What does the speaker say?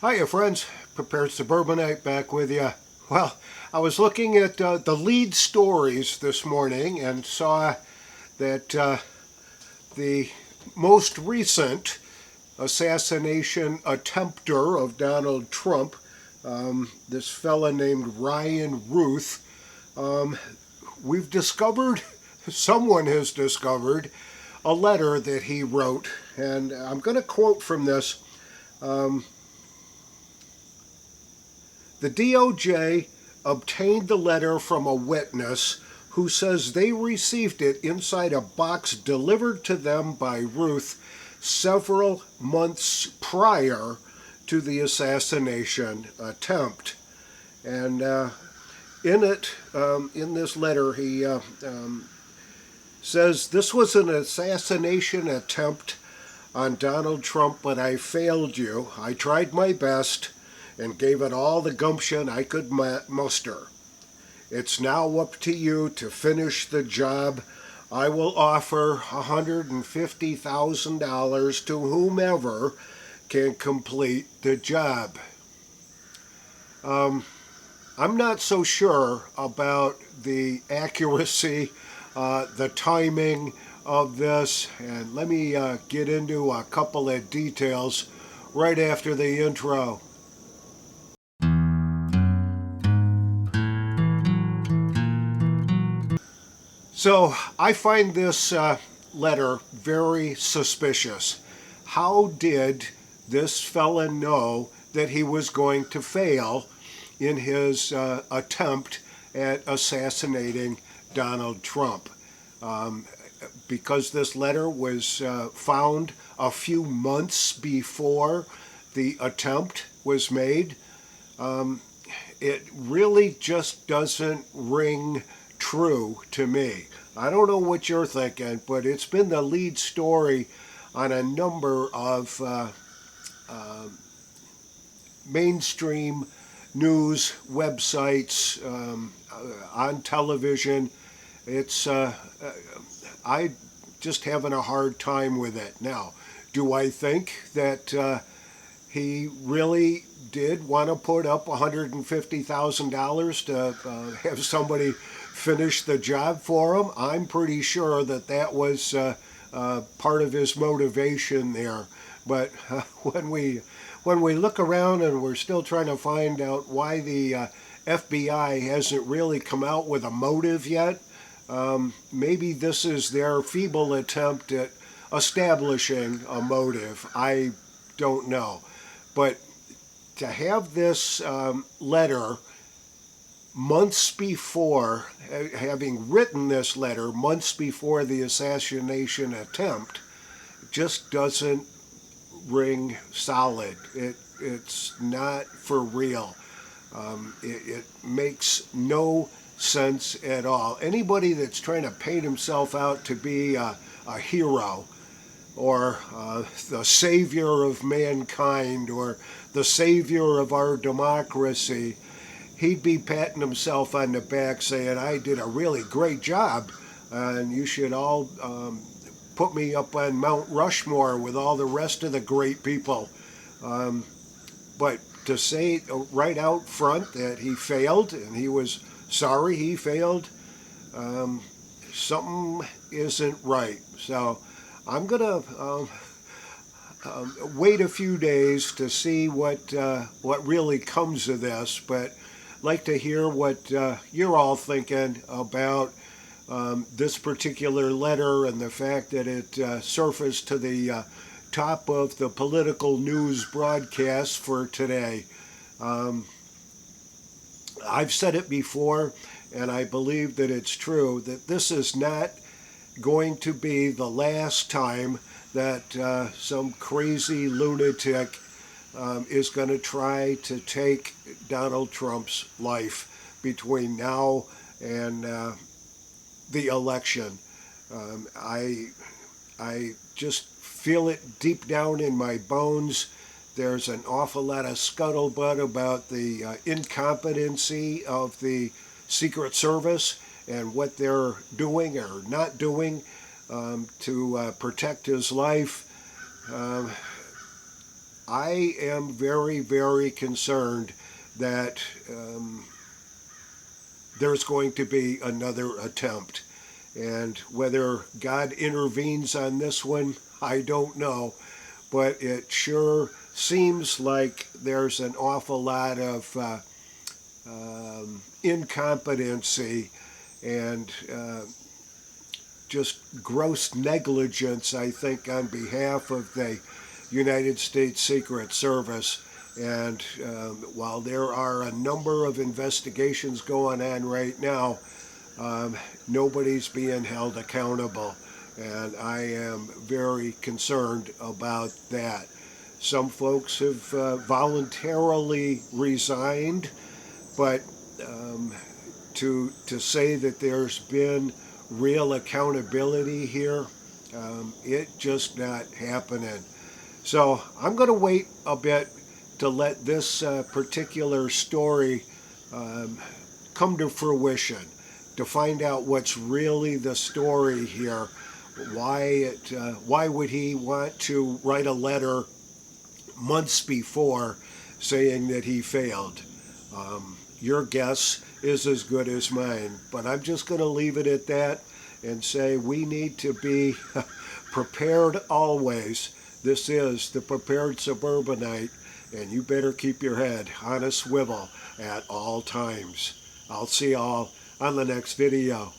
Hiya, friends. Prepared Suburbanite back with you. Well, I was looking at the lead stories this morning and saw that the most recent assassination attempter of Donald Trump, this fella named Ryan Routh, we've discovered, someone has discovered, a letter that he wrote. And I'm going to quote from this. The DOJ obtained the letter from a witness who says they received it inside a box delivered to them by Routh several months prior to the assassination attempt. And in this letter, he says, "This was an assassination attempt on Donald Trump, but I failed you. I tried my best and gave it all the gumption I could muster. It's now up to you to finish the job. I will offer $150,000 to whomever can complete the job." I'm not so sure about the accuracy, the timing of this, and let me get into a couple of details right after the intro. So I find this letter very suspicious. How did this fella know that he was going to fail in his attempt at assassinating Donald Trump? Because this letter was found a few months before the attempt was made, it really just doesn't ring true to me. I don't know what you're thinking, but it's been the lead story on a number of mainstream news websites, on television. It's I just having a hard time with it. Now, do I think that he really did want to put up $150,000 to have somebody finish the job for him? I'm pretty sure that that was part of his motivation there. But when we look around and we're still trying to find out why the FBI hasn't really come out with a motive yet, maybe this is their feeble attempt at establishing a motive. I don't know. But to have this letter months before, having written this letter months before the assassination attempt, just doesn't ring solid. It's not for real. It makes no sense at all. Anybody that's trying to paint himself out to be a hero, or the savior of mankind, or the savior of our democracy, he'd be patting himself on the back saying, "I did a really great job, and you should all put me up on Mount Rushmore with all the rest of the great people." But to say right out front that he failed and he was sorry he failed, something isn't right. So I'm going to wait a few days to see what really comes of this, but like to hear what you're all thinking about this particular letter and the fact that it surfaced to the top of the political news broadcast for today. I've said it before, and I believe that it's true, that this is not going to be the last time that some crazy lunatic is going to try to take Donald Trump's life between now and the election. I just feel it deep down in my bones. There's an awful lot of scuttlebutt about the incompetency of the Secret Service and what they're doing or not doing to protect his life. I am very, very concerned that there's going to be another attempt. And whether God intervenes on this one, I don't know. But it sure seems like there's an awful lot of incompetency and just gross negligence, I think, on behalf of the United States Secret Service. And while there are a number of investigations going on right now, nobody's being held accountable. And I am very concerned about that. Some folks have voluntarily resigned, but to say that there's been real accountability here, it just not happening. So I'm going to wait a bit to let this particular story come to fruition, to find out what's really the story here. Why would he want to write a letter months before saying that he failed? Your guess is as good as mine, but I'm just going to leave it at that and say we need to be prepared always. This is the Prepared Suburbanite, and you better keep your head on a swivel at all times. I'll see y'all on the next video.